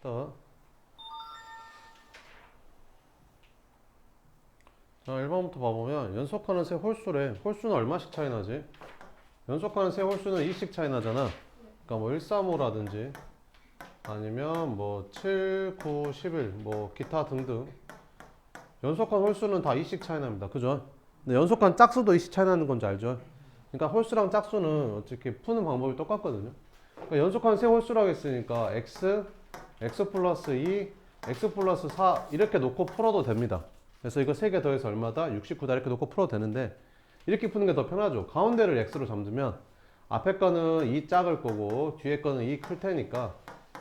또. 자, 1번부터 봐보면 연속하는 세 홀수래. 홀수는 얼마씩 차이 나지? 연속하는 세 홀수는 2씩 차이 나잖아. 그러니까 뭐 135라든지 아니면 뭐 7, 9, 11, 뭐 기타 등등. 연속한 홀수는 다 2씩 차이 납니다. 그죠? 근데 연속한 짝수도 2씩 차이 나는 건지 알죠? 그러니까 홀수랑 짝수는 어떻게 푸는 방법이 똑같거든요. 그러니까 연속한 세 홀수라고 했으니까 x, x 플러스 2, x 플러스 4 이렇게 놓고 풀어도 됩니다. 그래서 이거 3개 더해서 얼마다? 69다 이렇게 놓고 풀어도 되는데 이렇게 푸는 게 더 편하죠. 가운데를 x로 잡으면 앞에 거는 2 작을 거고 뒤에 거는 2 클 테니까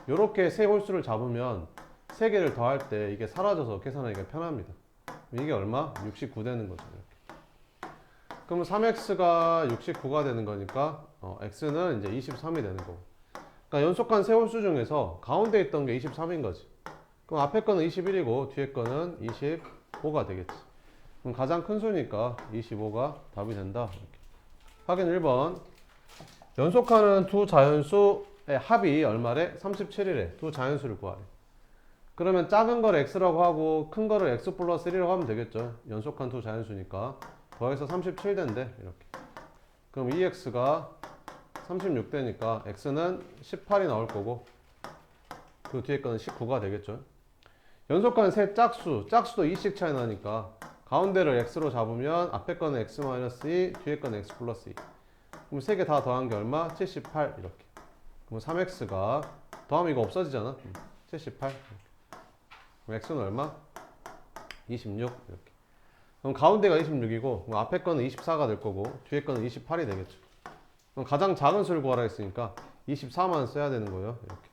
이렇게 세 홀수를 잡으면 3개를 더할 때 이게 사라져서 계산하기가 편합니다. 이게 얼마? 69 되는 거죠. 이렇게. 그러면 3x가 69가 되는 거니까 x는 이제 23이 되는 거고. 그러니까 연속한 세 홀수 중에서 가운데 있던 게 23인 거지. 그럼 앞에 거는 21이고 뒤에 거는 25가 되겠지. 그럼 가장 큰 수니까 25가 답이 된다. 이렇게. 확인 1번. 연속하는 두 자연수의 합이 얼마래? 37이래. 두 자연수를 구하래. 그러면 작은 걸 x라고 하고 큰 거를 x 플러스 1이라고 하면 되겠죠. 연속한 두 자연수니까. 더해서 37 된대. 이렇게. 그럼 2x가 36 되니까 x는 18이 나올 거고 그 뒤에 거는 19가 되겠죠. 연속한 세 짝수, 짝수도 2씩 차이 나니까 가운데를 x로 잡으면 앞에 거는 x-2, 뒤에 거는 x 플러스 2. 그럼 세 개 다 더한 게 얼마? 78 이렇게. 그럼 3x가 더하면 이거 없어지잖아. 78. 그럼 x는 얼마? 26 이렇게. 그럼 가운데가 26이고 그럼 앞에 거는 24가 될 거고 뒤에 거는 28이 되겠죠. 그럼 가장 작은 수를 구하라 했으니까 24만 써야 되는 거예요. 이렇게.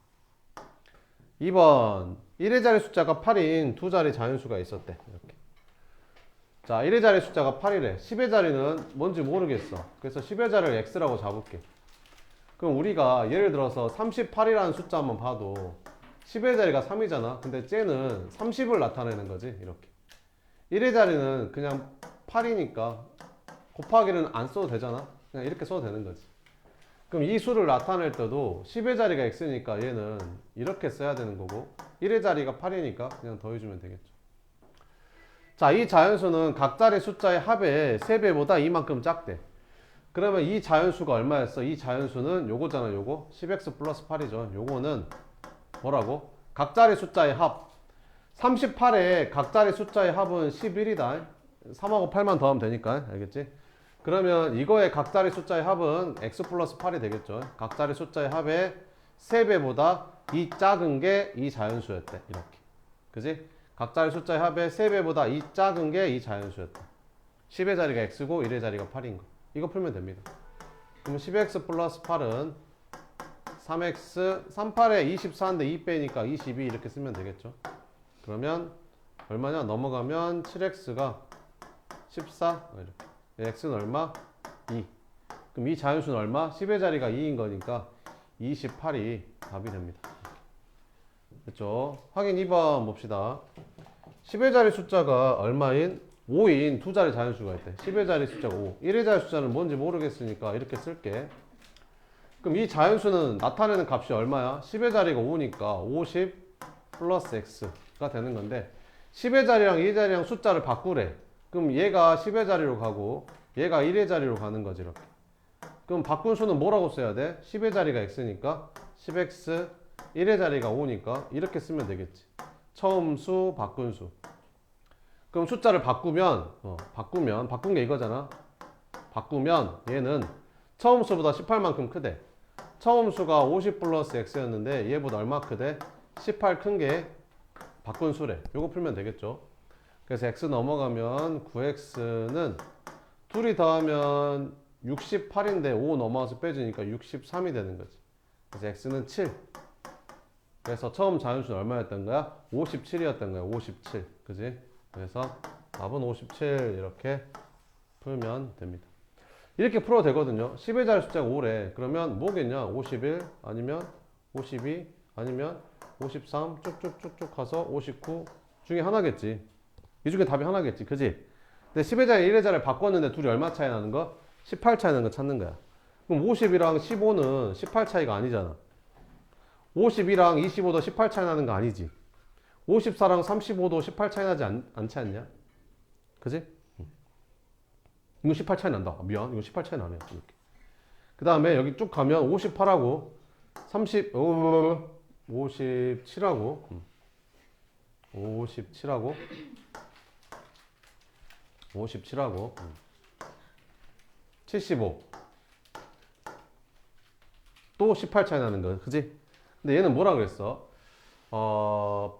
2번 1의 자리 숫자가 8인 두 자리 자연수가 있었대. 이렇게. 자, 1의 자리 숫자가 8이래. 10의 자리는 뭔지 모르겠어. 그래서 10의 자리를 x라고 잡을게. 그럼 우리가 예를 들어서 38이라는 숫자만 봐도 10의 자리가 3이잖아. 근데 쟤는 30을 나타내는 거지. 이렇게. 1의 자리는 그냥 8이니까 곱하기는 안 써도 되잖아. 그냥 이렇게 써도 되는 거지. 그럼 이 수를 나타낼 때도 10의 자리가 x니까 얘는 이렇게 써야 되는 거고 1의 자리가 8이니까 그냥 더해주면 되겠죠. 자, 이 자연수는 각 자리 숫자의 합의 3배보다 이만큼 작대. 그러면 이 자연수가 얼마였어? 이 자연수는 요거잖아. 요거 10x 플러스 8이죠. 요거는 뭐라고? 각 자리 숫자의 합. 38에 각 자리 숫자의 합은 11이다. 3하고 8만 더하면 되니까. 알겠지? 그러면 이거의 각 자리 숫자의 합은 x 플러스 8이 되겠죠. 각 자리 숫자의 합의 3배보다 이 작은 게 이 자연수였대. 이렇게. 그지? 각 자리 숫자의 합의 3배보다 이 작은 게 이 자연수였다. 10의 자리가 x고 1의 자리가 8인 거. 이거 풀면 됩니다. 그러면 10x 플러스 8은 3x, 38에 24인데 2 빼니까 22 이렇게 쓰면 되겠죠. 그러면 얼마냐? 넘어가면 7x가 14 이렇게. x는 얼마? 2. 그럼 이 자연수는 얼마? 10의 자리가 2인 거니까 28이 답이 됩니다. 됐죠? 확인 2번 봅시다. 10의 자리 숫자가 얼마인? 5인 두 자리 자연수가 있대. 10의 자리 숫자가 5. 1의 자리 숫자는 뭔지 모르겠으니까 이렇게 쓸게. 그럼 이 자연수는 나타내는 값이 얼마야? 10의 자리가 5니까 50 플러스 x가 되는 건데 10의 자리랑 2의 자리랑 숫자를 바꾸래. 그럼 얘가 10의 자리로 가고 얘가 1의 자리로 가는 거지 이렇게. 그럼 바꾼 수는 뭐라고 써야 돼? 10의 자리가 x니까 10x 1의 자리가 5니까 이렇게 쓰면 되겠지. 처음 수 바꾼 수. 그럼 숫자를 바꾸면 바꾼 게 이거잖아. 바꾸면 얘는 처음 수보다 18만큼 크대. 처음 수가 50 플러스 x였는데 얘보다 얼마 크대? 18 큰 게 바꾼 수래. 요거 풀면 되겠죠. 그래서 x 넘어가면 9x는 둘이 더하면 68인데 5 넘어가서 빼주니까 63이 되는 거지. 그래서 x는 7. 그래서 처음 자연수는 얼마였던 거야? 57이었던 거야. 57. 그지? 그래서 답은 57 이렇게 풀면 됩니다. 이렇게 풀어도 되거든요. 10의 자리 숫자가 5래. 그러면 뭐겠냐? 51 아니면 52 아니면 53 쭉쭉쭉쭉 가서 59 중에 하나겠지. 이 중에 답이 하나겠지. 그지? 근데 10의 자리 1의 자리를 바꿨는데 둘이 얼마 차이 나는 거? 18 차이 나는 거 찾는 거야. 그럼 50이랑 15는 18 차이가 아니잖아. 52랑 25도 18 차이 나는 거 아니지. 54랑 35도 18 차이 나지 않지 않냐? 그지? 이거 18 차이 난다. 미안. 이거 18 차이 나네. 이렇게. 그 다음에 여기 쭉 가면 58하고 57하고 57하고 75 또 18 차이 나는 거. 그지? 근데 얘는 뭐라 그랬어?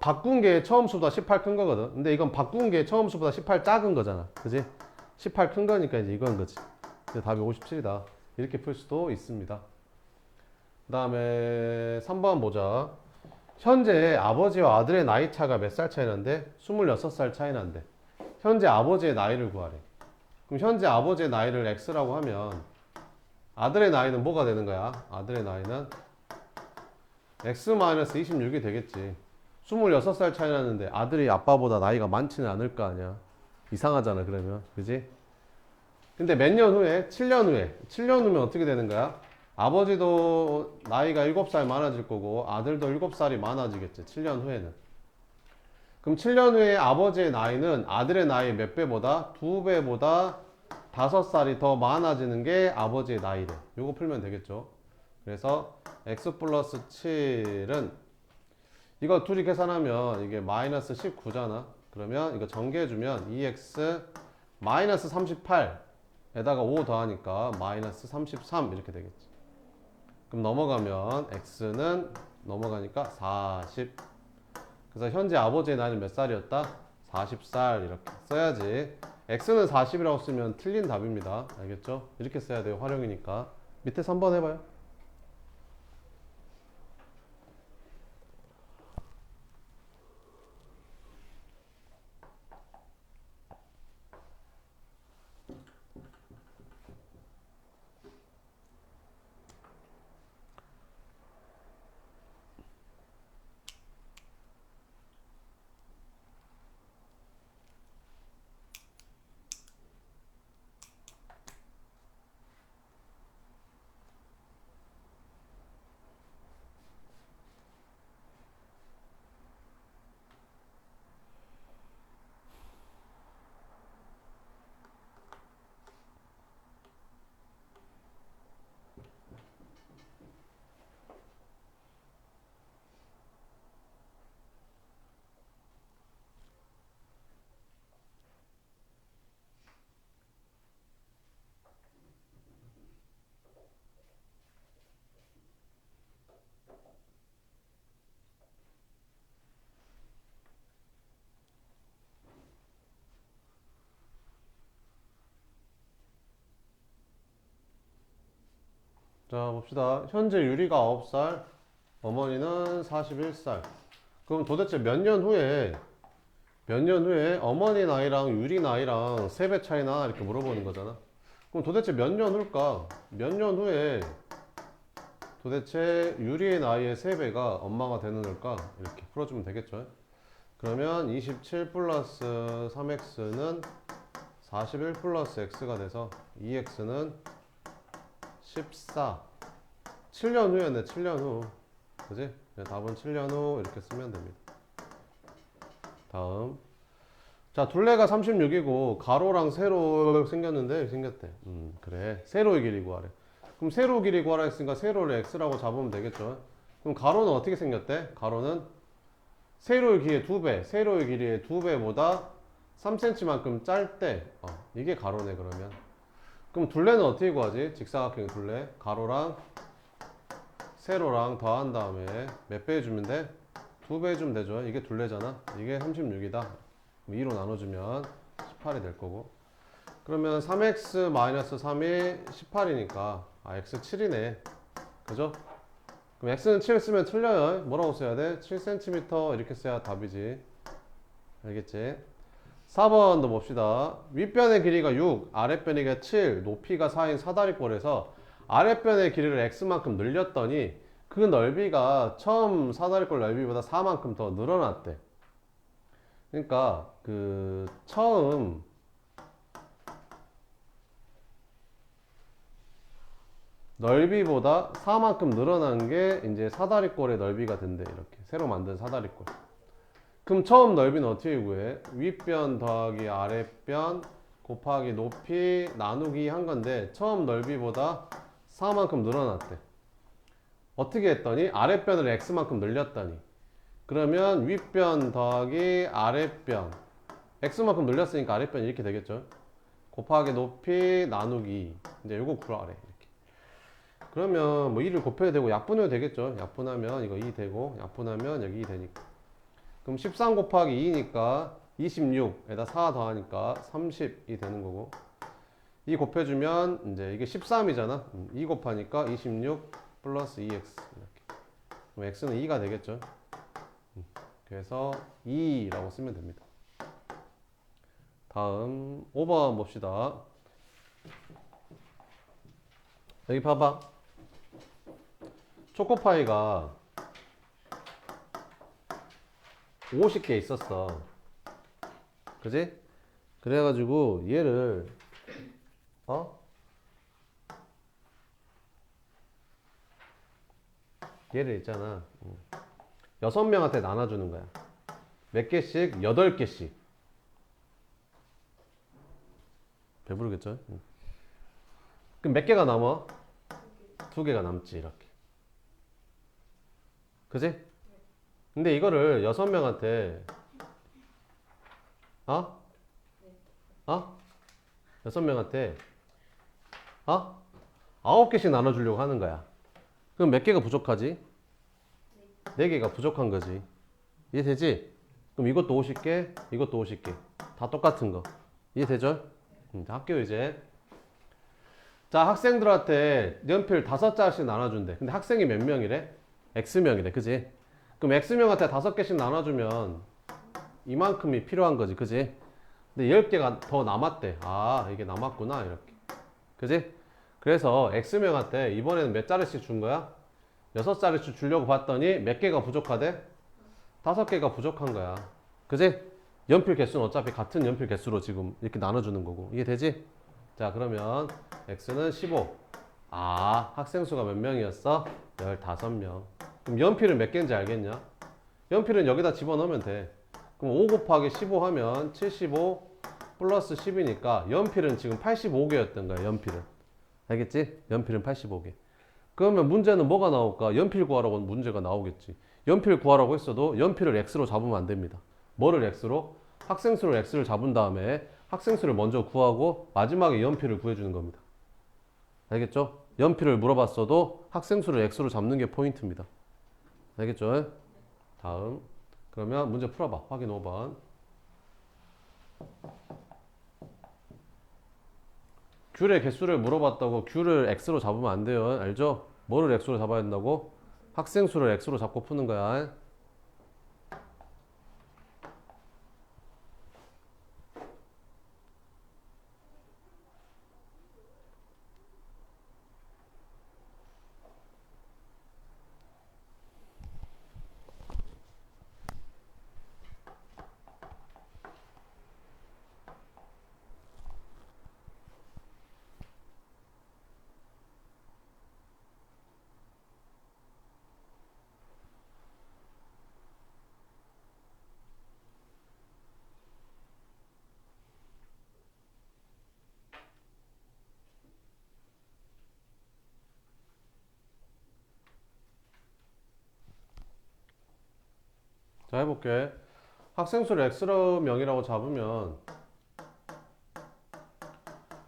바꾼 게 처음 수보다 18 큰 거거든. 근데 이건 바꾼 게 처음 수보다 18 작은 거잖아. 그지? 18 큰 거니까 이제 이건 거지. 그래서 답이 57이다. 이렇게 풀 수도 있습니다. 그 다음에 3번 보자. 현재 아버지와 아들의 나이 차가 몇 살 차이 난대? 26살 차이 난대. 현재 아버지의 나이를 구하래. 그럼 현재 아버지의 나이를 X라고 하면 아들의 나이는 뭐가 되는 거야? 아들의 나이는 X-26이 되겠지. 26살 차이 나는데 아들이 아빠보다 나이가 많지는 않을 거 아니야. 이상하잖아, 그러면. 그지? 근데 몇 년 후에? 7년 후에. 7년 후면 어떻게 되는 거야? 아버지도 나이가 7살 많아질 거고 아들도 7살이 많아지겠지. 7년 후에는. 그럼 7년 후에 아버지의 나이는 아들의 나이 몇 배보다? 2배보다 5살이 더 많아지는 게 아버지의 나이래. 요거 풀면 되겠죠. 그래서 x 플러스 7은 이거 둘이 계산하면 이게 마이너스 19잖아. 그러면 이거 전개해주면 2x 마이너스 38에다가 5 더하니까 마이너스 33 이렇게 되겠지. 그럼 넘어가면 x는 넘어가니까 40. 그래서 현재 아버지의 나이는 몇 살이었다? 40살 이렇게 써야지. x는 40이라고 쓰면 틀린 답입니다. 알겠죠? 이렇게 써야 돼요. 활용이니까. 밑에 3번 해봐요. 자, 봅시다. 현재 유리가 9살, 어머니는 41살. 그럼 도대체 몇 년 후에 어머니 나이랑 유리 나이랑 3배 차이나 이렇게 물어보는 거잖아. 그럼 도대체 몇 년 후일까? 몇 년 후에 도대체 유리의 나이의 3배가 엄마가 되는 걸까? 이렇게 풀어주면 되겠죠. 그러면 27 플러스 3x는 41 플러스 x가 돼서 2x는 14. 7년 후였네. 7년 후. 그지? 답은 7년 후 이렇게 쓰면 됩니다. 다음. 자, 둘레가 36이고 가로랑 세로 생겼는데 생겼대. 그래. 세로의 길이 구하래. 그럼 세로 길이 구하라 했으니까 세로를 x라고 잡으면 되겠죠. 그럼 가로는 어떻게 생겼대? 가로는 세로의 길이의 2배, 세로의 길이의 2배보다 3cm만큼 짧대. 이게 가로네 그러면. 그럼 둘레는 어떻게 구하지? 직사각형 둘레. 가로랑 세로랑 더한 다음에 몇 배 해주면 돼? 2배 해주면 되죠. 이게 둘레잖아. 이게 36이다. 2로 나눠주면 18이 될 거고. 그러면 3x-3이 18이니까 x 7이네. 그죠? 그럼 x는 7 쓰면 틀려요. 뭐라고 써야 돼? 7cm 이렇게 써야 답이지. 알겠지? 4번도 봅시다. 윗변의 길이가 6, 아랫변이가 7, 높이가 4인 사다리꼴에서 아랫변의 길이를 x만큼 늘렸더니 그 넓이가 처음 사다리꼴 넓이보다 4만큼 더 늘어났대. 그러니까 그 처음 넓이보다 4만큼 늘어난 게 이제 사다리꼴의 넓이가 된대. 이렇게 새로 만든 사다리꼴. 그럼 처음 넓이는 어떻게 구해? 윗변 더하기 아랫변 곱하기 높이 나누기 한 건데 처음 넓이보다 4만큼 늘어났대. 어떻게 했더니 아랫변을 x만큼 늘렸더니 그러면 윗변 더하기 아랫변 x만큼 늘렸으니까 아랫변이 이렇게 되겠죠. 곱하기 높이 나누기 이제 요거 구하래. 이렇게. 그러면 뭐 2를 곱해도 되고 약분해도 되겠죠. 약분하면 이거 2 되고 약분하면 여기 2 되니까. 그럼 13 곱하기 2니까 26에다 4 더하니까 30이 되는 거고 2 곱해주면 이제 이게 13이잖아. 2 곱하니까 26 플러스 2x 이렇게. 그럼 x는 2가 되겠죠. 그래서 2라고 쓰면 됩니다. 다음 5번 봅시다. 여기 봐봐. 초코파이가 50개 있었어. 그지? 그래가지고 얘를 얘를 있잖아. 6명한테 나눠주는 거야. 몇 개씩? 8개씩. 배부르겠죠? 그럼 몇 개가 남아? 2개가 남지, 이렇게. 그지? 근데 이거를 6명한테, 6명한테, 9개씩 나눠주려고 하는 거야. 그럼 몇 개가 부족하지? 4개가 부족한 거지. 이해되지? 그럼 이것도 50개, 이것도 50개. 다 똑같은 거. 이해되죠? 할게요, 이제. 자, 학생들한테 연필 5장씩 나눠준대. 근데 학생이 몇 명이래? X명이래. 그지? 그럼 X명한테 5개씩 나눠주면 이만큼이 필요한 거지. 그지? 근데 10개가 더 남았대. 아, 이게 남았구나. 이렇게. 그지? 그래서 X명한테 이번에는 몇 자리씩 준 거야? 6자리씩 주려고 봤더니 몇 개가 부족하대? 5개가 부족한 거야. 그지? 연필 개수는 어차피 같은 연필 개수로 지금 이렇게 나눠주는 거고. 이해되지? 자, 그러면 X는 15. 아, 학생 수가 몇 명이었어? 15명. 그럼 연필은 몇 개인지 알겠냐? 연필은 여기다 집어넣으면 돼. 그럼 5 곱하기 15 하면 75 플러스 10이니까 연필은 지금 85개였던 거야, 연필은. 알겠지? 연필은 85개. 그러면 문제는 뭐가 나올까? 연필 구하라고 문제가 나오겠지. 연필 구하라고 했어도 연필을 X로 잡으면 안 됩니다. 뭐를 X로? 학생 수를 X를 잡은 다음에 학생 수를 먼저 구하고 마지막에 연필을 구해주는 겁니다. 알겠죠? 연필을 물어봤어도 학생 수를 X로 잡는 게 포인트입니다. 알겠죠? 다음. 그러면 문제 풀어봐. 확인 5번. 귤의 개수를 물어봤다고 귤을 X로 잡으면 안 돼요. 알죠? 뭐를 X로 잡아야 된다고? 학생 수를 X로 잡고 푸는 거야. 자, 해볼게. 학생 수를 X로 명이라고 잡으면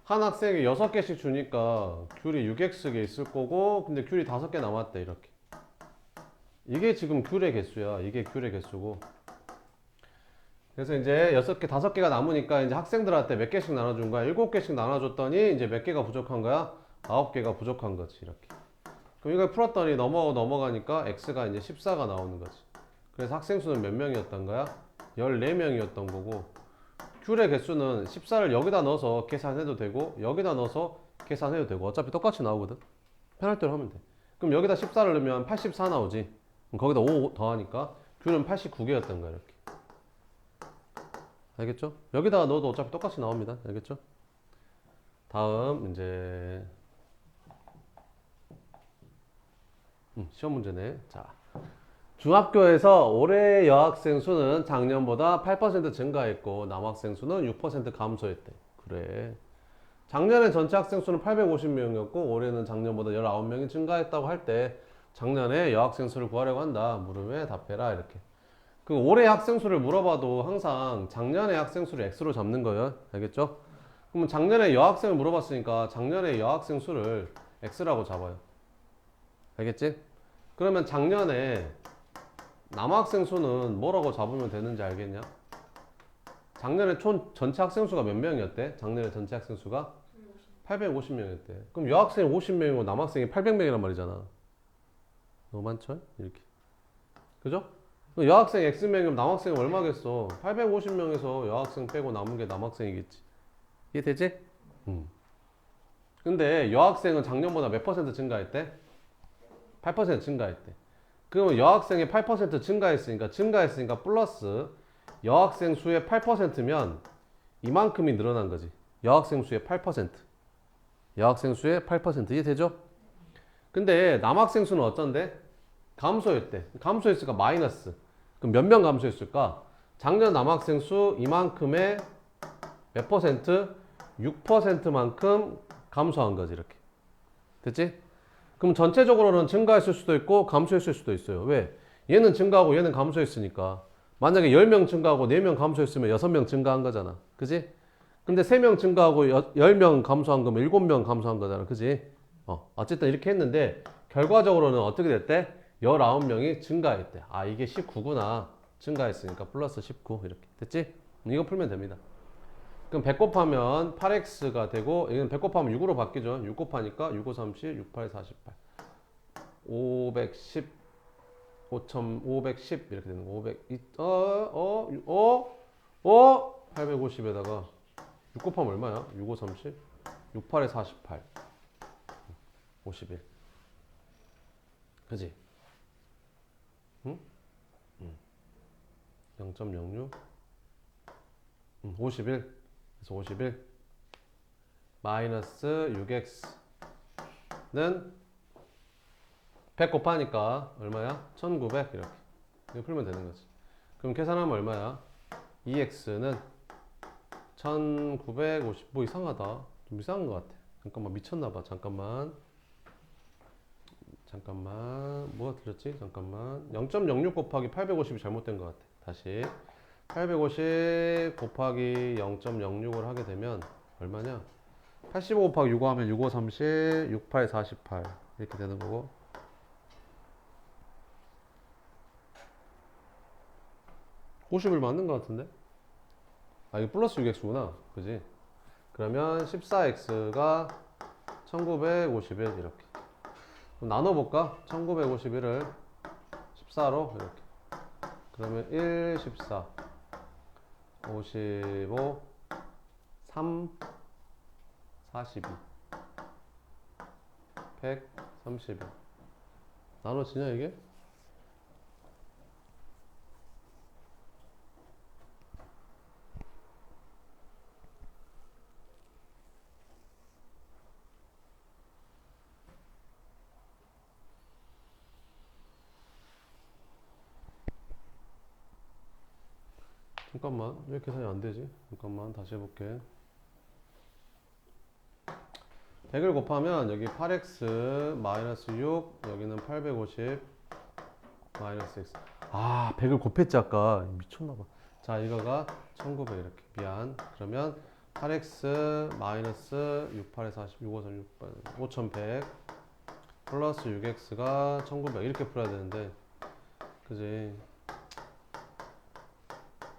한 학생이 6개씩 주니까 귤이 6X개 있을 거고 근데 귤이 5개 남았대. 이렇게. 이게 지금 귤의 개수야. 이게 귤의 개수고. 그래서 이제 6개, 5개가 남으니까 이제 학생들한테 몇 개씩 나눠준 거야? 7개씩 나눠줬더니 이제 몇 개가 부족한 거야? 9개가 부족한 거지. 이렇게. 그럼 이걸 풀었더니 넘어가니까 X가 이제 14가 나오는 거지. 그래서 학생 수는 몇 명이었던 거야? 14명이었던 거고 귤의 개수는 14를 여기다 넣어서 계산해도 되고 여기다 넣어서 계산해도 되고 어차피 똑같이 나오거든. 편할 대로 하면 돼. 그럼 여기다 14를 넣으면 84 나오지. 그럼 거기다 5 더하니까 귤은 89개였던 거야. 이렇게. 알겠죠? 여기다가 넣어도 어차피 똑같이 나옵니다. 알겠죠? 다음 이제 시험 문제네. 자, 중학교에서 올해 여학생 수는 작년보다 8% 증가했고 남학생 수는 6% 감소했대. 그래. 작년에 전체 학생 수는 850명이었고 올해는 작년보다 19명이 증가했다고 할 때 작년에 여학생 수를 구하려고 한다. 물음에 답해라. 이렇게. 그 올해 학생 수를 물어봐도 항상 작년에 학생 수를 x로 잡는 거예요. 알겠죠? 그러면 작년에 여학생을 물어봤으니까 작년에 여학생 수를 x라고 잡아요. 알겠지? 그러면 작년에 남학생 수는 뭐라고 잡으면 되는지 알겠냐? 작년에 전체 학생 수가 몇 명이었대? 작년에 전체 학생 수가 850명이었대. 그럼 여학생이 50명이고 남학생이 800명이란 말이잖아. 너무 많죠? 이렇게. 그죠? 여학생 X명이면 남학생이 얼마겠어? 850명에서 여학생 빼고 남은 게 남학생이겠지. 이해되지? 근데 여학생은 작년보다 몇 퍼센트 증가했대? 8% 증가했대. 그러면 여학생이 8% 증가했으니까 플러스 여학생 수의 8%면 이만큼이 늘어난 거지. 여학생 수의 8%. 여학생 수의 8% 이해되죠? 근데 남학생 수는 어떤데? 감소했대. 감소했으니까 마이너스. 그럼 몇 명 감소했을까? 작년 남학생 수 이만큼의 몇 퍼센트? 6%만큼 감소한 거지 이렇게. 됐지? 그럼 전체적으로는 증가했을 수도 있고 감소했을 수도 있어요. 왜? 얘는 증가하고 얘는 감소했으니까. 만약에 10명 증가하고 4명 감소했으면 6명 증가한 거잖아. 그지? 근데 3명 증가하고 10명 감소한 거면 7명 감소한 거잖아. 그지? 어쨌든 이렇게 했는데 결과적으로는 어떻게 됐대? 19명이 증가했대. 아, 이게 19구나. 증가했으니까 플러스 19 이렇게. 됐지? 이거 풀면 됩니다. 그럼 100 곱하면 8x가 되고 이건 100 곱하면 6으로 바뀌죠. 6 곱하니까 6, 5, 30, 6, 8, 48 510 510 이렇게 되는 거. 850에다가 6 곱하면 얼마야? 6, 5, 30 6, 8에 48 51 그지? 응? 0.06 51 그래서 51 마이너스 6x는 100 곱하니까 얼마야? 1900 이렇게. 이거 풀면 되는 거지. 그럼 계산하면 얼마야? 2x는 1950. 뭐 이상하다. 좀 이상한 것 같아. 잠깐만 미쳤나봐. 잠깐만. 뭐가 틀렸지? 잠깐만. 0.06 곱하기 850이 잘못된 것 같아. 다시. 850 곱하기 0.06을 하게 되면 얼마냐? 85 곱하기 6 하면 6, 5, 30, 6, 8, 48 이렇게 되는 거고 50을 맞는 것 같은데? 아, 이거 플러스 6x구나. 그지? 그러면 14x가 1951 이렇게. 그럼 나눠볼까? 1951을 14로 이렇게. 그러면 1, 14 55 3 42 132 나눠지냐 이게? 잠깐만 왜 계산이 안 되지? 잠깐만 다시 해볼게. 100을 곱하면 여기 8x 마이너스 6 여기는 850 마이너스 x. 아, 100을 곱했지 아까. 미쳤나봐. 자, 이거가 1900 이렇게. 미안. 그러면 8x 마이너스 68에 40 6, 5, 6, 5100 플러스 6x가 1900 이렇게 풀어야 되는데 그지?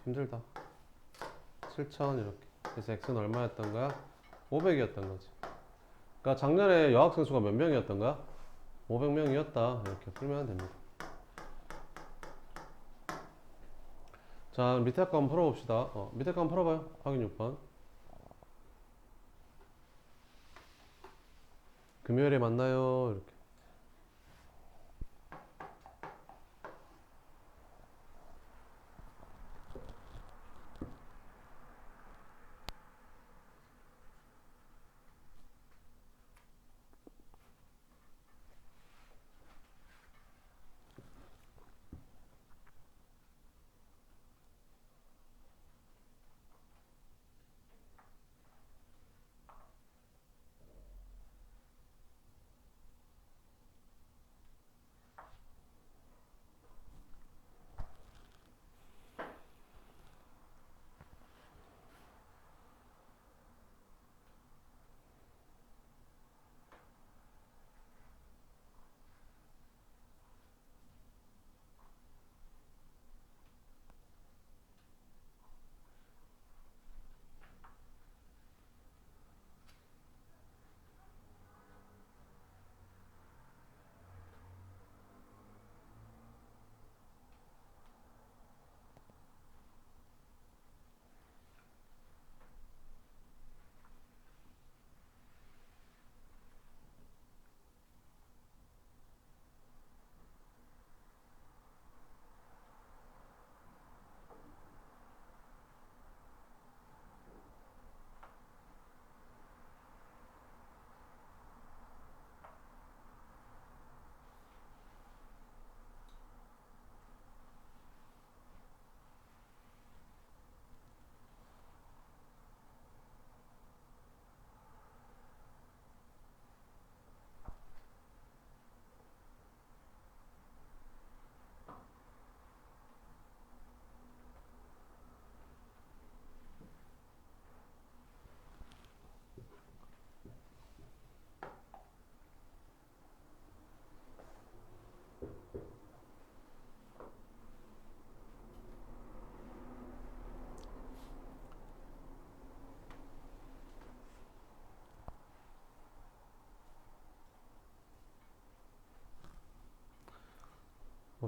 힘들다. 7000 이렇게. 그래서 x는 얼마였던 거야? 500이었던 거지. 그러니까 작년에 여학생 수가 몇 명이었던 거야? 500명이었다. 이렇게 풀면 됩니다. 자, 밑에 거 한번 풀어봅시다. 밑에 거 한번 풀어봐요. 확인 6번. 금요일에 만나요. 이렇게.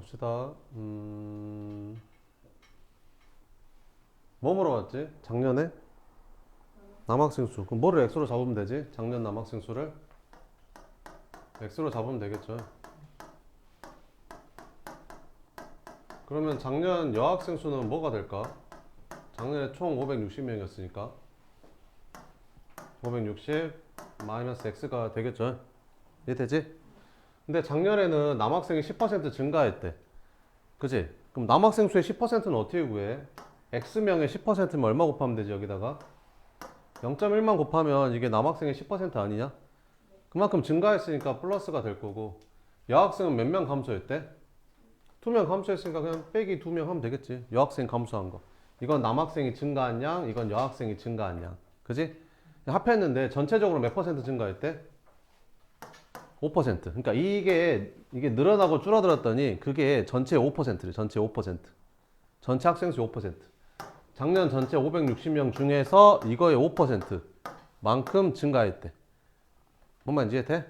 봅시다. 뭐 물어봤지? 작년에? 남학생 수. 그럼 뭐를 x로 잡으면 되지? 작년 남학생 수를 x로 잡으면 되겠죠. 그러면 작년 여학생 수는 뭐가 될까? 작년에 총 560명이었으니까 560 마이너스 x가 되겠죠. 이해되지? 근데 작년에는 남학생이 10% 증가했대. 그지? 그럼 남학생 수의 10%는 어떻게 구해? x명의 10%면 얼마 곱하면 되지? 여기다가 0.1만 곱하면 이게 남학생의 10% 아니냐? 그만큼 증가했으니까 플러스가 될 거고, 여학생은 몇 명 감소했대? 2명 감소했으니까 그냥 빼기 2명 하면 되겠지. 여학생 감소한 거. 이건 남학생이 증가한 양, 이건 여학생이 증가한 양. 그지? 합했는데 전체적으로 몇 퍼센트 증가했대? 5%. 그러니까 이게 늘어나고 줄어들었더니 그게 전체 5%래. 전체 5%. 전체 학생 수 5%. 작년 전체 560명 중에서 이거의 5%만큼 증가했대. 뭔 말인지 이해돼?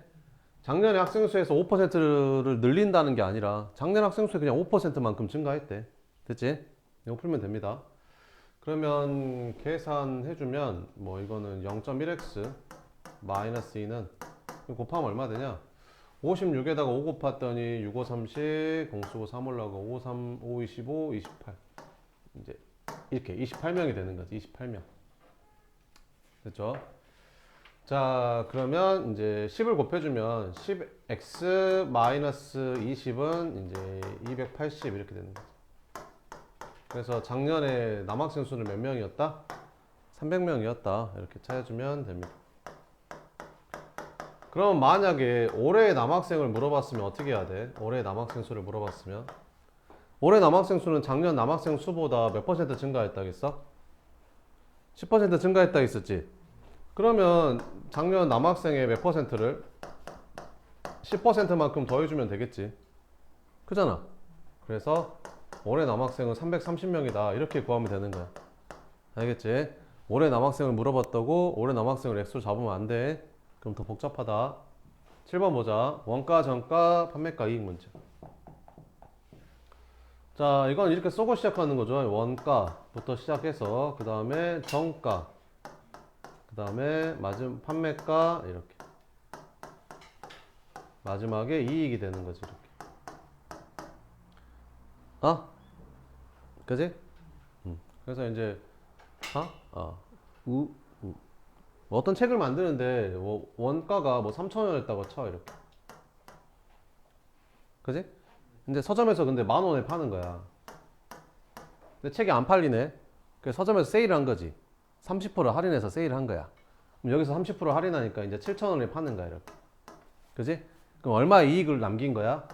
작년에 학생 수에서 5%를 늘린다는 게 아니라 작년 학생 수에 그냥 5%만큼 증가했대. 됐지? 이거 풀면 됩니다. 그러면 계산해주면 뭐 이거는 0.1x 마이너스 2는 곱하면 얼마 되냐? 56에다가 5 곱했더니 6, 5, 30, 공수고 3 올라가고 5, 3, 5, 25, 28. 이제 이렇게 28명이 되는 거지. 28명. 됐죠? 자, 그러면 이제 10을 곱해주면 10x 마이너스 20은 이제 280 이렇게 되는 거지. 그래서 작년에 남학생 수는 몇 명이었다? 300명이었다. 이렇게 찾아주면 됩니다. 그럼 만약에 올해 남학생을 물어봤으면 어떻게 해야 돼? 올해 남학생 수를 물어봤으면 올해 남학생 수는 작년 남학생 수보다 몇 퍼센트 증가했다겠어? 10% 증가했다 했었지? 그러면 작년 남학생의 몇 퍼센트를 10%만큼 더해주면 되겠지. 그잖아. 그래서 올해 남학생은 330명이다. 이렇게 구하면 되는 거야. 알겠지? 올해 남학생을 물어봤다고 올해 남학생을 x로 잡으면 안 돼. 그럼 더 복잡하다. 7번 보자. 원가, 전가, 판매가, 이익 문제. 자, 이건 이렇게 쏘고 시작하는 거죠. 원가부터 시작해서 그 다음에 정가, 그 다음에 판매가 이렇게 마지막에 이익이 되는 거지. 이렇게. 그지? 그래서 이제 어떤 책을 만드는데 원가가 뭐 3,000원이었다고 쳐. 이렇게. 그지? 근데 서점에서 근데 10,000원에 파는 거야. 근데 책이 안 팔리네. 그래서 서점에서 세일을 한 거지. 30% 할인해서 세일을 한 거야. 그럼 여기서 30% 할인하니까 이제 7,000원에 파는 거야. 이렇게. 그지? 그럼 얼마 이익을 남긴 거야?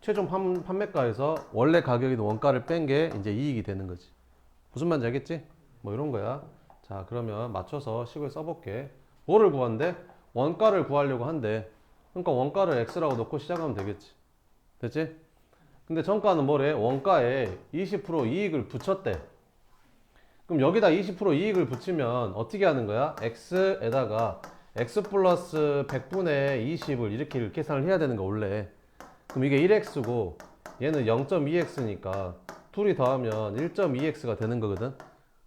최종 판매가에서 원래 가격인 원가를 뺀 게 이제 이익이 되는 거지. 무슨 말인지 알겠지? 뭐 이런 거야. 자, 그러면 맞춰서 식을 써볼게. 뭐를 구한대? 원가를 구하려고 한대. 그러니까 원가를 x라고 넣고 시작하면 되겠지. 됐지? 근데 정가는 뭐래? 원가에 20% 이익을 붙였대. 그럼 여기다 20% 이익을 붙이면 어떻게 하는 거야? x에다가 x 플러스 100분의 20을 이렇게 계산을 해야 되는 거 원래. 그럼 이게 1x고 얘는 0.2x니까 둘이 더하면 1.2x가 되는 거거든.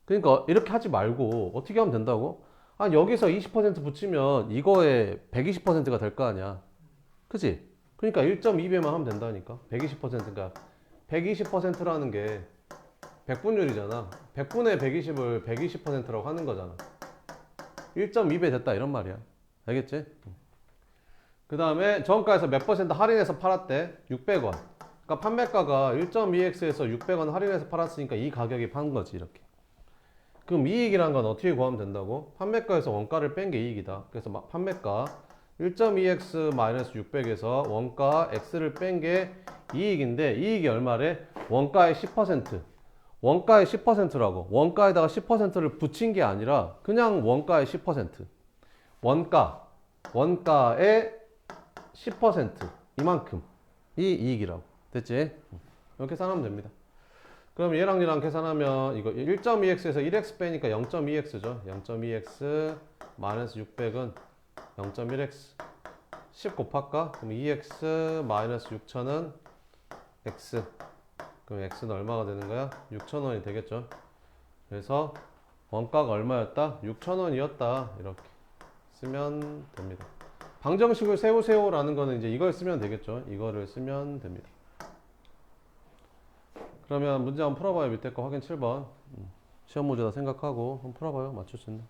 그러니까 이렇게 하지 말고 어떻게 하면 된다고? 여기서 20% 붙이면 이거에 120%가 될 거 아니야. 그치? 그러니까 1.2배만 하면 된다니까. 120%가 120%라는 게 100분율이잖아. 100분의 120을 120%라고 하는 거잖아. 1.2배 됐다 이런 말이야. 알겠지? 그 다음에 정가에서 몇 퍼센트 할인해서 팔았대? 600원. 그러니까 판매가가 1.2x에서 600원 할인해서 팔았으니까 이 가격이 판 거지 이렇게. 그럼 이익이란 건 어떻게 구하면 된다고? 판매가에서 원가를 뺀 게 이익이다. 그래서 판매가 1.2x 마이너스 600에서 원가 x를 뺀 게 이익인데 이익이 얼마래? 원가의 10%. 원가의 10%라고. 원가에다가 10%를 붙인 게 아니라 그냥 원가의 10%. 원가의 10% 이만큼 이 이익이라고. 됐지? 이렇게 계산하면 됩니다. 그럼 얘랑 계산하면 이거 1.2x에서 1x 빼니까 0.2x죠. 0.2x 마이너스 600은 0.1x 10 곱할까? 그럼 2x 마이너스 6,000은 x. 그럼 x는 얼마가 되는 거야? 6,000원이 되겠죠. 그래서 원가가 얼마였다? 6,000원이었다. 이렇게 쓰면 됩니다. 방정식을 세우세요라는 거는 이제 이걸 쓰면 되겠죠. 이거를 쓰면 됩니다. 그러면 문제 한번 풀어봐요. 밑에 거 확인 7번. 시험 문제다 생각하고 한번 풀어봐요. 맞출 수 있나?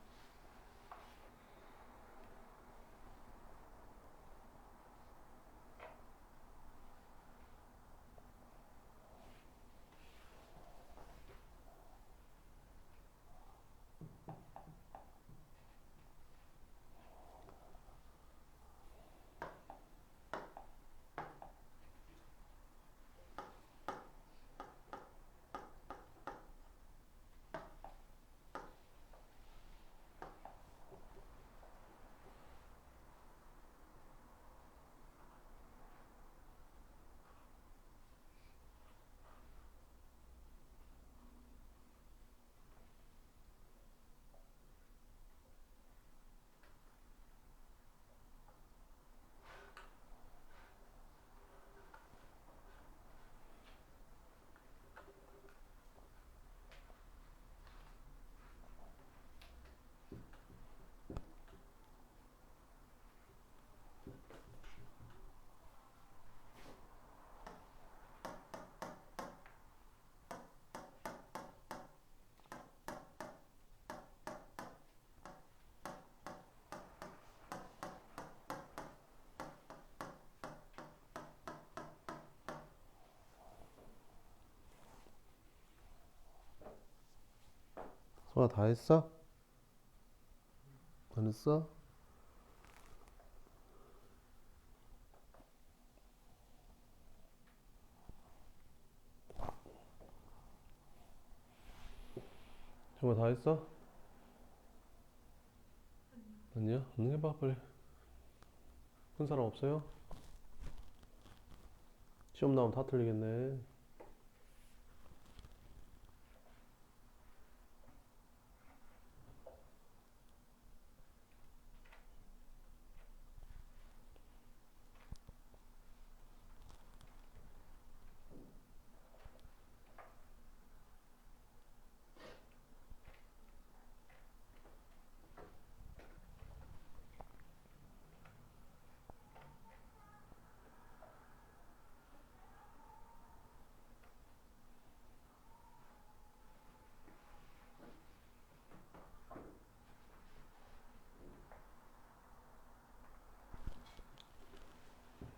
소아 다 했어? 안 했어? 정말 다 했어? 아니야? 안 해봐 빨리. 큰 사람 없어요? 시험 나오면 다 틀리겠네.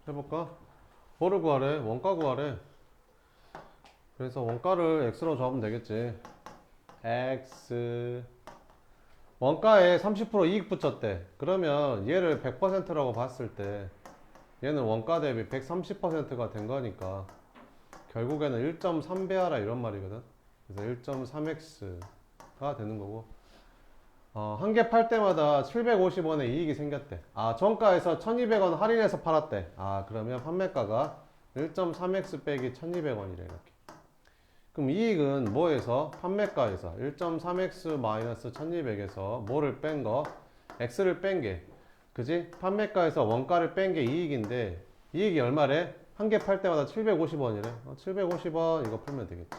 해볼까? 뭐를 구하래? 원가 구하래. 그래서 원가를 x로 잡으면 되겠지. x 원가에 30% 이익 붙였대. 그러면 얘를 100%라고 봤을 때 얘는 원가 대비 130%가 된 거니까 결국에는 1.3배 하라 이런 말이거든. 그래서 1.3x가 되는 거고, 한 개 팔 때마다 750원의 이익이 생겼대. 정가에서 1200원 할인해서 팔았대. 그러면 판매가가 1.3x 빼기 1200원이래 이렇게. 그럼 이익은 뭐에서? 판매가에서 1.3x 마이너스 1200에서 뭐를 뺀 거? x를 뺀 게, 그지? 판매가에서 원가를 뺀 게 이익인데, 이익이 얼마래? 한 개 팔 때마다 750원이래. 750원 이거 풀면 되겠지.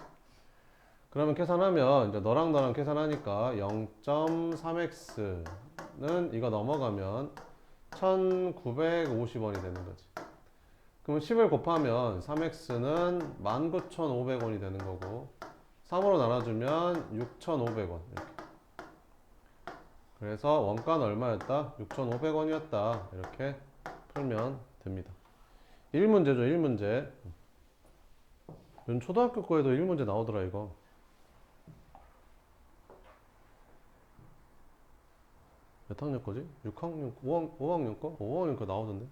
그러면 계산하면 이제 너랑 너랑 계산하니까 0.3x는 이거 넘어가면 1950원이 되는 거지. 그럼 10을 곱하면 3x는 19,500원이 되는 거고, 3으로 나눠주면 6,500원 이렇게. 그래서 원가는 얼마였다? 6,500원이었다. 이렇게 풀면 됩니다. 1문제죠, 1문제. 초등학교 거에도 1문제 나오더라 이거. 몇 학년 거지? 6학년, 5학년 거? 5학년 거 나오던데.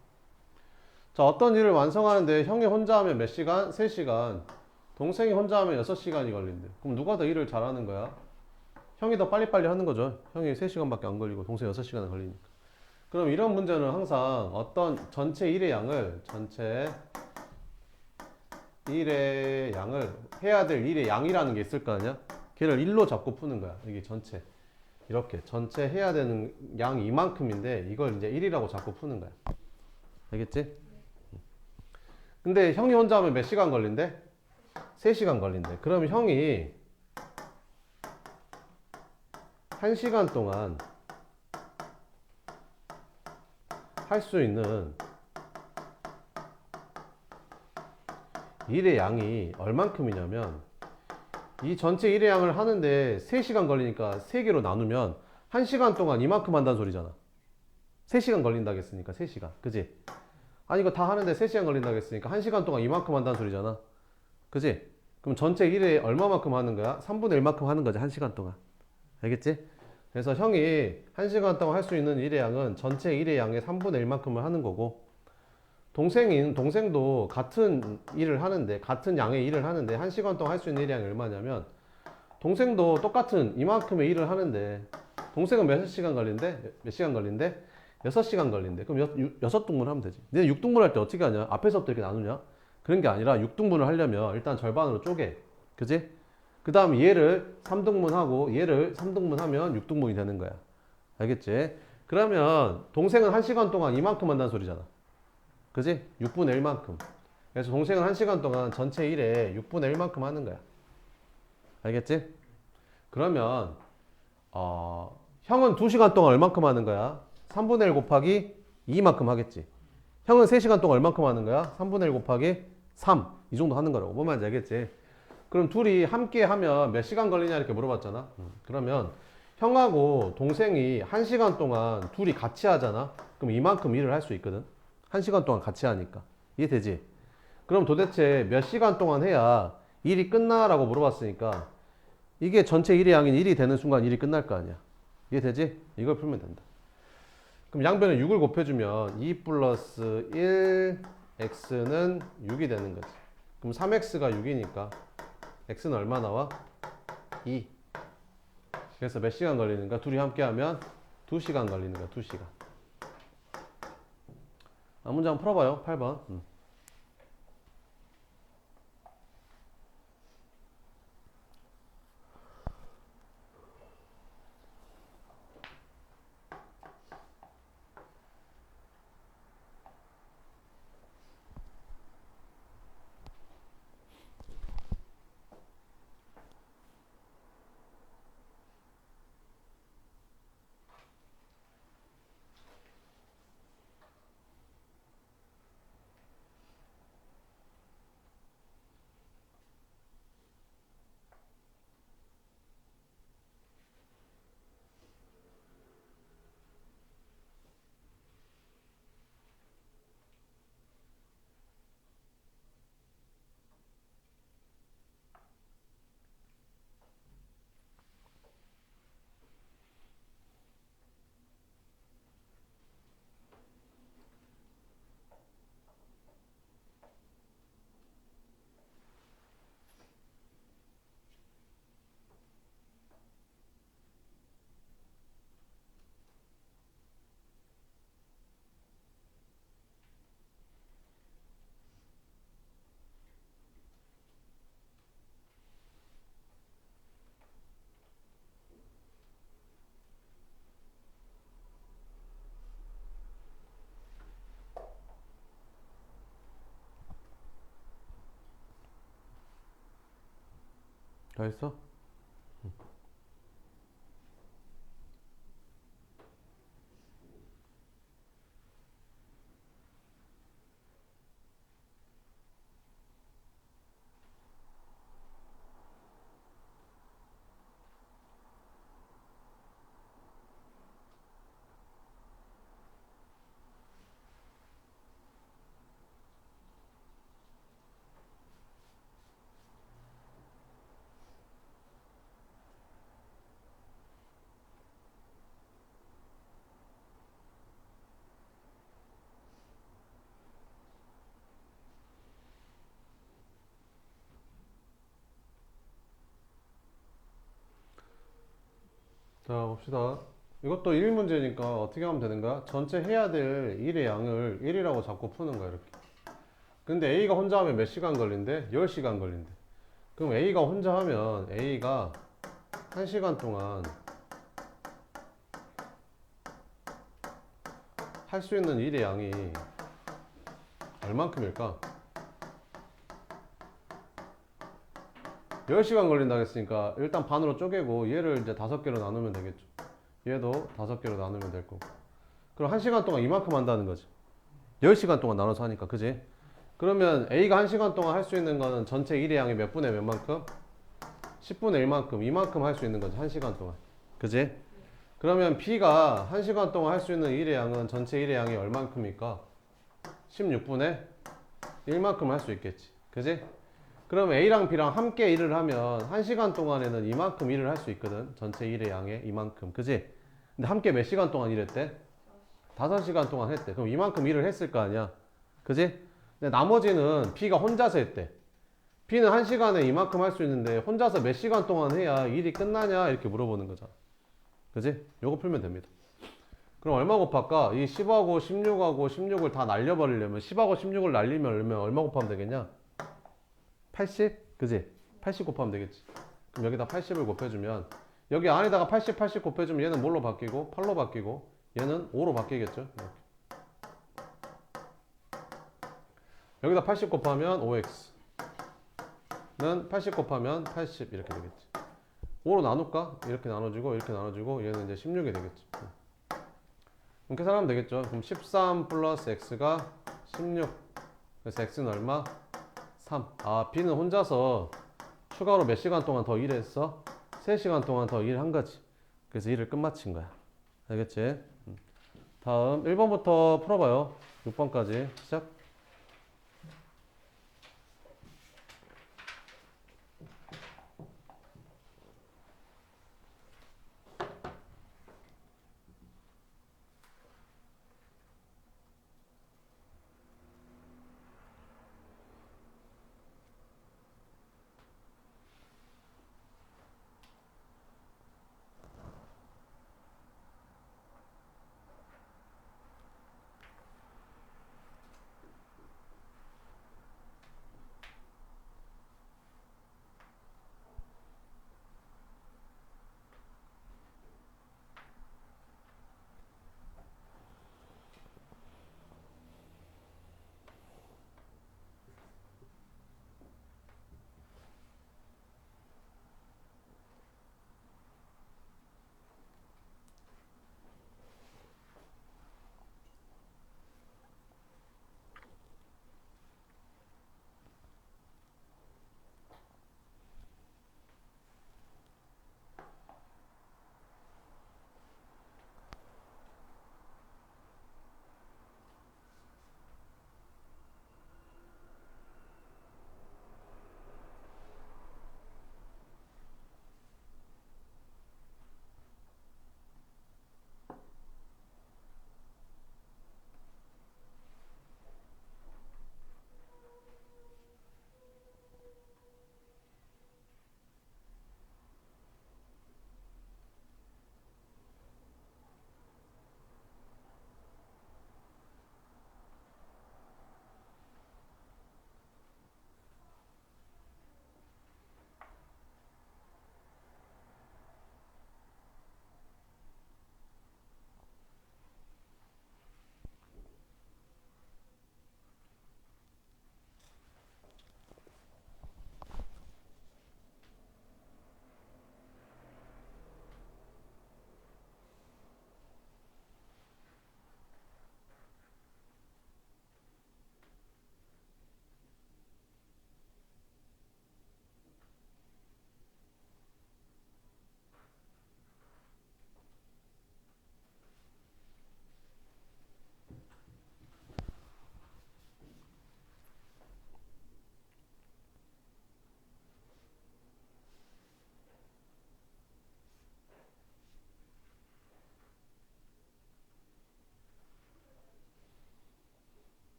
자, 어떤 일을 완성하는데 형이 혼자 하면 몇 시간? 3시간. 동생이 혼자 하면 6시간이 걸린대. 그럼 누가 더 일을 잘하는 거야? 형이 더 빨리빨리 하는 거죠. 형이 3시간밖에 안 걸리고 동생이 6시간 걸리니까. 그럼 이런 문제는 항상 어떤 전체 일의 양을 해야 될 일의 양이라는 게 있을 거 아니야? 걔를 1로 잡고 푸는 거야. 이게 전체. 이렇게 전체 해야 되는 양이 이만큼인데 이걸 이제 1이라고 잡고 푸는 거야. 알겠지? 근데 형이 혼자 하면 몇 시간 걸린대? 3시간 걸린대. 그럼 형이 1시간 동안 할 수 있는 일의 양이 얼만큼이냐면 이 전체 일의 양을 하는데 3시간 걸리니까 3개로 나누면 1시간 동안 이만큼 한다는 소리잖아. 3시간 걸린다고 했으니까 3시간. 그지? 아니 이거 다 하는데 3시간 걸린다고 했으니까 1시간 동안 이만큼 한다는 소리잖아. 그지? 그럼 전체 일에 얼마만큼 하는 거야? 3분의 1만큼 하는 거지. 1시간 동안. 알겠지? 그래서 형이 1시간 동안 할 수 있는 일의 양은 전체 일의 양의 3분의 1만큼을 하는 거고, 동생도 같은 일을 하는데, 같은 양의 일을 하는데 1시간 동안 할 수 있는 일의 양이 얼마냐면, 동생도 똑같은 이만큼의 일을 하는데, 동생은 몇 시간 걸린대? 몇 시간 걸린대? 6시간 걸린대. 그럼 6등분 하면 되지. 근데 6등분 할 때 어떻게 하냐? 앞에서부터 이렇게 나누냐? 그런 게 아니라 6등분을 하려면 일단 절반으로 쪼개. 그지? 그 다음 얘를 3등분하고 얘를 3등분하면 6등분이 되는 거야. 알겠지? 그러면 동생은 1시간 동안 이만큼 한다는 소리잖아. 그지? 6분의 1만큼. 그래서 동생은 1시간 동안 전체 일에 6분의 1만큼 하는 거야. 알겠지? 그러면 형은 2시간 동안 얼만큼 하는 거야? 3분의 1 곱하기 2만큼 하겠지. 형은 3시간 동안 얼만큼 하는 거야? 3분의 1 곱하기 3. 이 정도 하는 거라고. 뭔 말인지 알겠지? 그럼 둘이 함께 하면 몇 시간 걸리냐 이렇게 물어봤잖아. 그러면 형하고 동생이 1시간 동안 둘이 같이 하잖아. 그럼 이만큼 일을 할 수 있거든. 1시간 동안 같이 하니까. 이해되지? 그럼 도대체 몇 시간 동안 해야 일이 끝나라고 물어봤으니까 이게 전체 일의 양인 1이 되는 순간 일이 끝날 거 아니야. 이해되지? 이걸 풀면 된다. 그럼 양변에 6을 곱해주면 2 플러스 1 x는 6이 되는 거지. 그럼 3x가 6이니까 x는 얼마 나와? 2. 그래서 몇 시간 걸리는가? 둘이 함께 하면 2시간 걸리는 거야. 2시간. 문제 한번 풀어봐요. 8번. 다 했어? 자, 봅시다. 이것도 1문제니까 어떻게 하면 되는 거야? 전체 해야 될 일의 양을 1이라고 잡고 푸는 거야, 이렇게. 근데 A가 혼자 하면 몇 시간 걸린대? 10시간 걸린대. 그럼 A가 혼자 하면 A가 1시간 동안 할 수 있는 일의 양이 얼만큼일까? 10시간 걸린다고 했으니까 일단 반으로 쪼개고 얘를 이제 5개로 나누면 되겠죠. 얘도 5개로 나누면 될 거고. 그럼 1시간 동안 이만큼 한다는 거지. 10시간 동안 나눠서 하니까, 그지? 그러면 A가 1시간 동안 할 수 있는 거는 전체 일의 양이 몇 분의 몇 만큼? 10분의 1만큼, 이만큼 할 수 있는 거지, 1시간 동안. 그지? 그러면 B가 1시간 동안 할 수 있는 일의 양은 전체 일의 양이 얼만큼일까? 16분의 1만큼 할 수 있겠지. 그지? 그럼 A랑 B랑 함께 일을 하면 1시간 동안에는 이만큼 일을 할 수 있거든. 전체 일의 양에 이만큼. 그지? 근데 함께 몇 시간 동안 일했대? 5시간 동안 했대. 그럼 이만큼 일을 했을 거 아니야. 그지? 근데 나머지는 B가 혼자서 했대. B는 1시간에 이만큼 할 수 있는데 혼자서 몇 시간 동안 해야 일이 끝나냐? 이렇게 물어보는 거잖아. 그지? 요거 풀면 됩니다. 그럼 얼마 곱할까? 이 10하고 16하고 16을 다 날려버리려면 10하고 16을 날리면 얼마 곱하면 되겠냐? 80? 그지? 80 곱하면 되겠지. 그럼 여기다 80을 곱해주면 여기 안에다가 80, 80 곱해주면 얘는 뭘로 바뀌고 8로 바뀌고 얘는 5로 바뀌겠죠? 이렇게. 여기다 80 곱하면 5x는 80 곱하면 80 이렇게 되겠지. 5로 나눌까? 이렇게 나눠지고 이렇게 나눠지고 얘는 이제 16이 되겠지. 그럼 계산하면 되겠죠. 그럼 13 플러스 x가 16. 그래서 x는 얼마? 3. 아, B는 혼자서 추가로 몇 시간 동안 더 일했어? 3시간 동안 더 일한 거지. 그래서 일을 끝마친 거야. 알겠지? 다음 1번부터 풀어봐요. 6번까지 시작.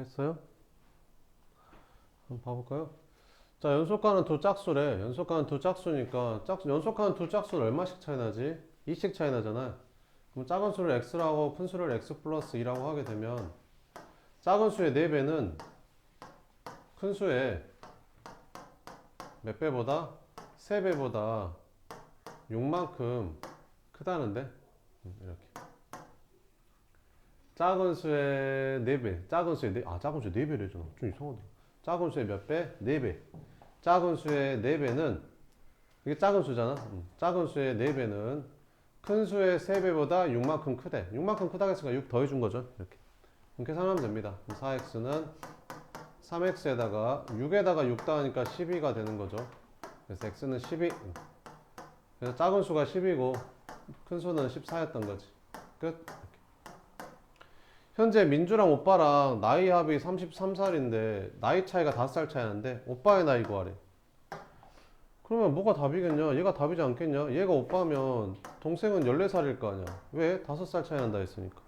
했어요? 한번 봐볼까요? 자, 연속하는 두 짝수래. 연속하는 두 짝수니까 연속하는 두 짝수는 얼마씩 차이 나지? 2씩 차이 나잖아. 그럼 작은 수를 x라고 큰 수를 x 플러스 2라고 하게 되면 작은 수의 4배는 큰 수의 몇 배보다? 3배보다 6만큼 크다는데? 이렇게. 작은 수의 4배. 작은 수의 4배래잖아. 좀 이상하다. 작은 수의 몇 배? 4배. 작은 수의 4배는, 이게 작은 수잖아. 작은 수의 4배는 큰 수의 3배보다 6만큼 크대. 6만큼 크다고 했으니까 6 더해준 거죠. 이렇게. 그럼 계산하면 됩니다. 4x는 3x에다가 6에다가 6 더하니까 12가 되는 거죠. 그래서 x는 12. 그래서 작은 수가 10이고 큰 수는 14였던 거지. 끝. 현재 민주랑 오빠랑 나이 합이 33살인데 나이 차이가 5살 차이 나는데 오빠의 나이 구하래. 그러면 뭐가 답이겠냐? 얘가 답이지 않겠냐? 얘가 오빠면 동생은 14살일 거 아니야. 왜? 5살 차이 난다 했으니까.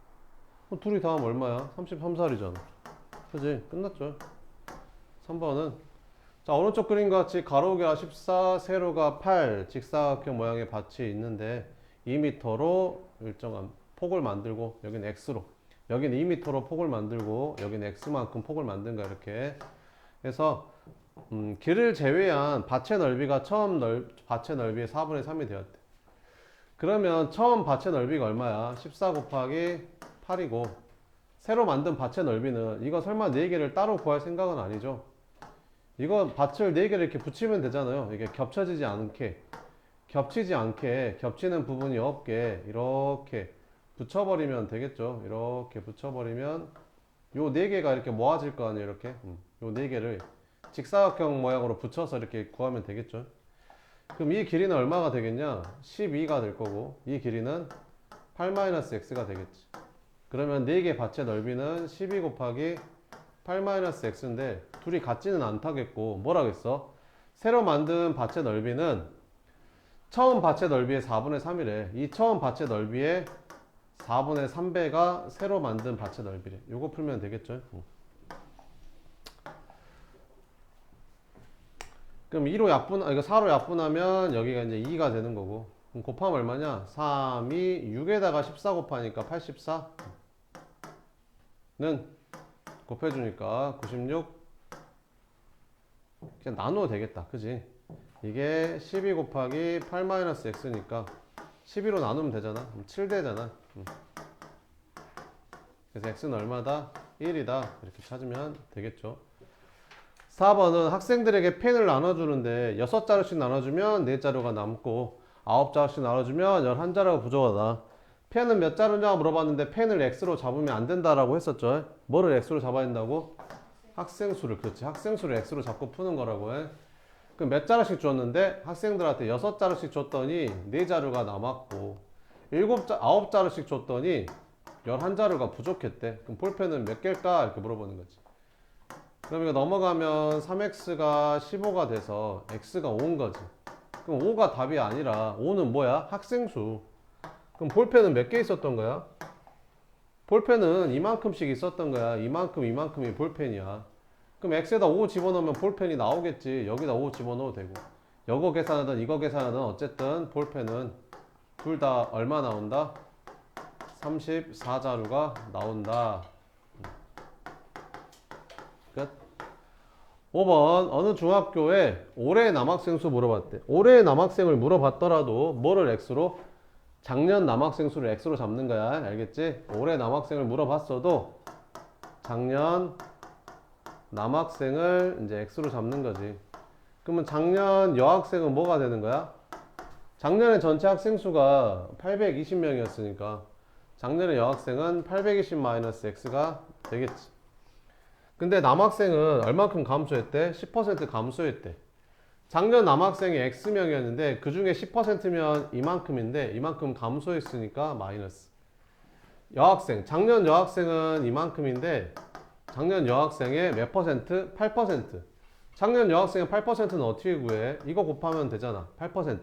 그럼 둘이 다음 얼마야? 33살이잖아. 그지? 끝났죠. 3번은 자, 오른쪽 그림과 같이 가로가 14, 세로가 8 직사각형 모양의 밭이 있는데 2m로 일정한 폭을 만들고 여기는 x로 여기는 2m로 폭을 만들고 여기는 x만큼 폭을 만든가 이렇게 해서 길을 제외한 밭의 넓이가 밭의 넓이의 4분의 3이 되었대. 그러면 처음 밭의 넓이가 얼마야? 14 곱하기 8이고 새로 만든 밭의 넓이는 이거 설마 4개를 따로 구할 생각은 아니죠? 이거 밭을 4개를 이렇게 붙이면 되잖아요. 이게 겹치지 않게 겹치는 부분이 없게 이렇게 붙여버리면 되겠죠. 이렇게 붙여버리면 요 4개가 이렇게 모아질 거 아니에요. 이렇게 요 4개를 직사각형 모양으로 붙여서 이렇게 구하면 되겠죠. 그럼 이 길이는 얼마가 되겠냐? 12가 될 거고 이 길이는 8-x가 되겠지. 그러면 4개 밭의 넓이는 12 곱하기 8-x인데 둘이 같지는 않다겠고 뭐라겠어? 새로 만든 밭의 넓이는 처음 밭의 넓이의 4분의 3이래. 이 처음 밭의 넓이의 4분의 3배가 새로 만든 밭의 넓이래. 요거 풀면 되겠죠? 그럼 4로 약분하면 여기가 이제 2가 되는 거고. 그럼 곱하면 얼마냐? 3이 6에다가 14 곱하니까 84는 곱해주니까 96. 그냥 나누어도 되겠다. 그지? 이게 12 곱하기 8-x니까 12로 나누면 되잖아. 그럼 7되잖아. 그래서 x는 얼마다? 1이다. 이렇게 찾으면 되겠죠. 4번은 학생들에게 펜을 나눠주는데 6자루씩 나눠주면 4자루가 남고 9자루씩 나눠주면 11자루가 부족하다. 펜은 몇 자루냐 물어봤는데 펜을 x로 잡으면 안 된다라고 했었죠. 뭐를 x로 잡아야 된다고? 학생수를. 그렇지. 학생수를 x로 잡고 푸는 거라고 해. 그럼 몇 자루씩 줬는데 학생들한테 6자루씩 줬더니 4자루가 남았고 9자루씩 줬더니 11자루가 부족했대. 그럼 볼펜은 몇 개일까? 이렇게 물어보는 거지. 그럼 이거 넘어가면 3x가 15가 돼서 x가 5인 거지. 그럼 5가 답이 아니라 5는 뭐야? 학생수. 그럼 볼펜은 몇 개 있었던 거야? 볼펜은 이만큼씩 있었던 거야. 이만큼이 볼펜이야. 그럼 x에다 5 집어넣으면 볼펜이 나오겠지. 여기다 5 집어넣어도 되고. 이거 계산하든 이거 계산하든 어쨌든 볼펜은 둘 다 얼마 나온다? 34자루가 나온다. 끝. 5번 어느 중학교에 올해 남학생 수 물어봤대. 올해 남학생을 물어봤더라도 뭐를 x로? 작년 남학생 수를 x로 잡는 거야. 알겠지? 올해 남학생을 물어봤어도 작년 남학생을 이제 x로 잡는 거지. 그러면 작년 여학생은 뭐가 되는 거야? 작년에 전체 학생 수가 820명이었으니까 작년에 여학생은 820-x가 되겠지. 근데 남학생은 얼만큼 감소했대? 10% 감소했대. 작년 남학생이 x명이었는데 그 중에 10%면 이만큼인데 이만큼 감소했으니까 마이너스. 여학생, 작년 여학생은 이만큼인데 작년 여학생의 몇 퍼센트? 8%. 작년 여학생의 8%는 어떻게 구해? 이거 곱하면 되잖아. 8%.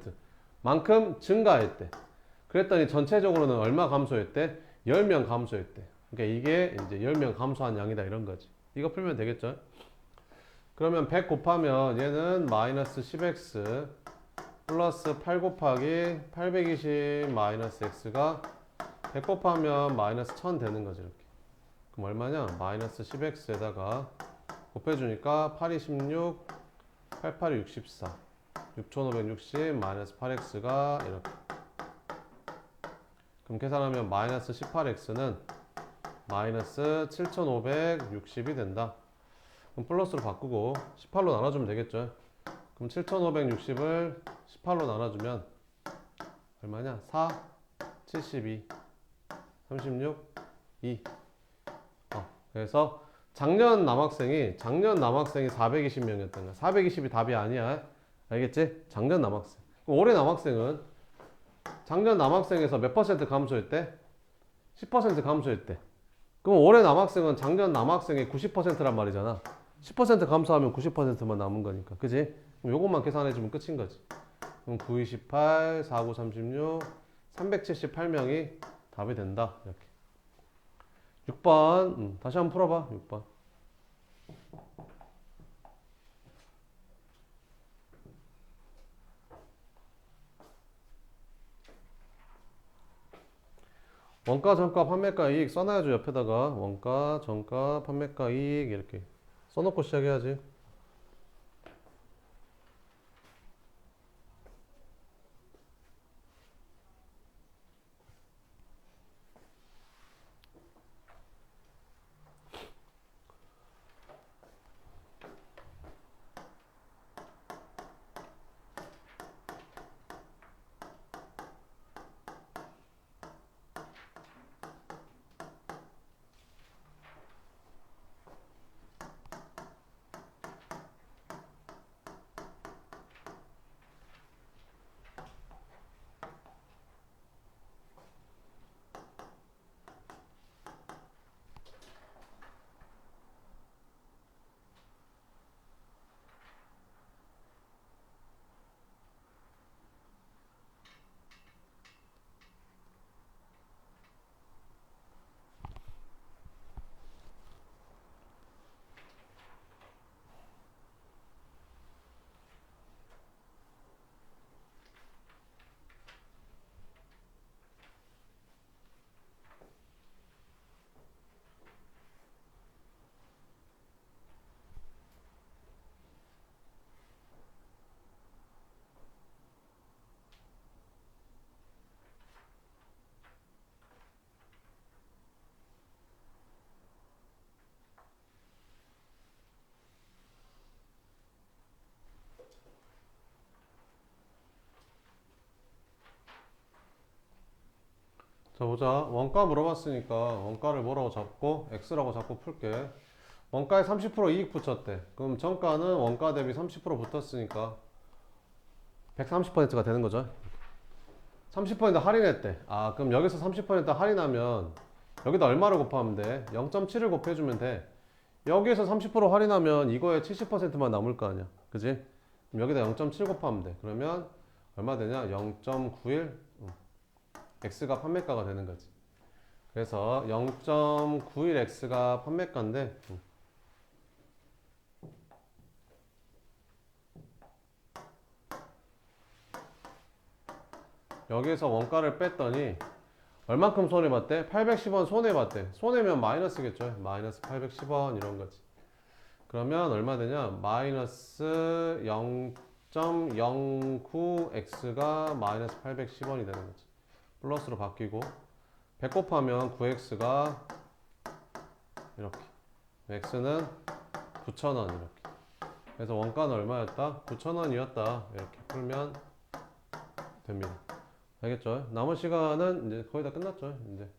만큼 증가했대. 그랬더니 전체적으로는 얼마 감소했대? 10명 감소했대. 그러니까 이게 이제 10명 감소한 양이다 이런 거지. 이거 풀면 되겠죠? 그러면 100 곱하면 얘는 마이너스 10x 플러스 8 곱하기 820 마이너스 x가 100 곱하면 마이너스 1000 되는 거지 이렇게. 그럼 얼마냐? 마이너스 10x에다가 곱해주니까 8이 16, 88이 64, 6560 마이너스 8x가 이렇게. 그럼 계산하면 마이너스 18x는 마이너스 7560이 된다. 그럼 플러스로 바꾸고 18로 나눠주면 되겠죠. 그럼 7560을 18로 나눠주면 얼마냐? 4, 72, 36, 2. 그래서 작년 남학생이 420명이었던 거야. 420이 답이 아니야. 알겠지? 작년 남학생. 그럼 올해 남학생은 작년 남학생에서 몇 퍼센트 감소했대? 10% 감소했대. 그럼 올해 남학생은 작년 남학생의 90%란 말이잖아. 10% 감소하면 90%만 남은 거니까. 그지? 그럼 요것만 계산해주면 끝인 거지. 그럼 9, 28, 4, 9, 36, 378명이 답이 된다. 이렇게. 6번. 다시 한번 풀어봐. 6번. 원가, 정가, 판매가, 이익 써놔야죠. 옆에다가 원가, 정가, 판매가, 이익 이렇게 써놓고 시작해야지. 자 보자. 원가 물어봤으니까 원가를 뭐라고 잡고 x라고 잡고 풀게. 원가에 30% 이익 붙였대. 그럼 정가는 원가 대비 30% 붙었으니까 130%가 되는 거죠. 30% 할인했대. 아 그럼 여기서 30% 할인하면 여기다 얼마를 곱하면 돼? 0.7을 곱해주면 돼. 여기에서 30% 할인하면 이거에 70%만 남을 거 아니야. 그지? 그럼 여기다 0.7 곱하면 돼. 그러면 얼마 되냐? 0.91 x가 판매가가 되는 거지. 그래서 0.91x가 판매가인데 여기에서 원가를 뺐더니 얼만큼 손해봤대? 810원 손해봤대. 손해면 마이너스겠죠. 마이너스 810원 이런 거지. 그러면 얼마 되냐? 마이너스 0.09x가 마이너스 810원이 되는 거지. 플러스로 바뀌고 100 곱하면 9x가 이렇게, x는 9,000원 이렇게. 그래서 원가는 얼마였다? 9,000원이었다. 이렇게 풀면 됩니다. 알겠죠? 남은 시간은 이제 거의 다 끝났죠. 이제